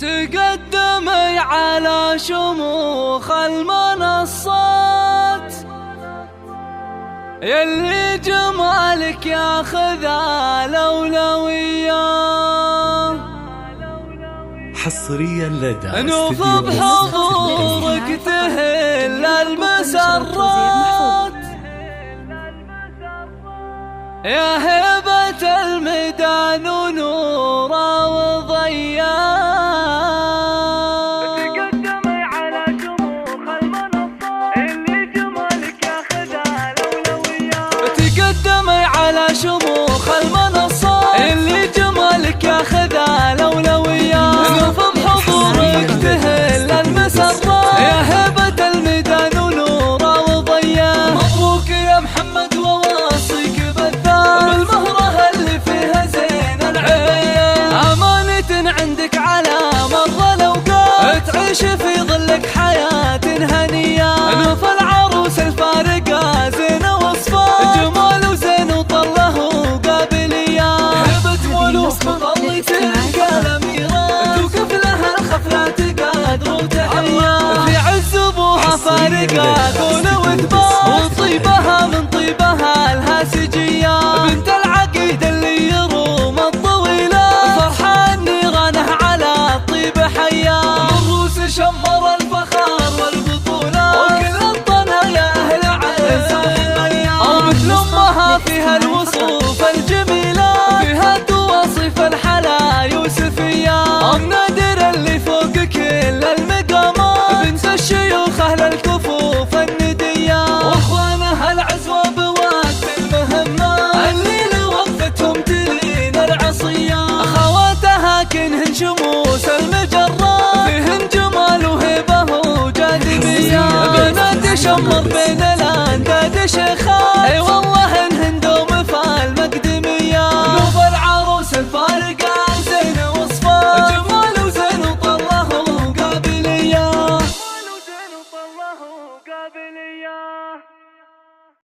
تقدمي على شموخ المنصات، يلي جمالك ياخذ الأولوية. حصريا لدى نوف بحضورك تهل المسرات، يا هبة الميدان ونورا وضياء. تقدمي على شموخ المنصات، اللي جمالك ياخذ الأولويات. تقدمي على شموخ المنصات، اللي جمالك ياخذ الأولويات. نوف بحضورك تهل المسرات، يا هبة الميدان ونورا وضياء. مبروك يا محمد وواصيك بالمهرة اللي فيها زين العين، أمانة عندك على مر الأوقات، تعيش في ظلك حياة هنية. نوف العروس الفارقة زين وصفات، جمال وزين وطله وقابلية. هبة ملوك بظل تلك الأميرات، توقف لها الخفلة تقادر وتحية. في عز أبوها فارقة كون وثبات، وطيبها من طيبها الهاسجية. بنت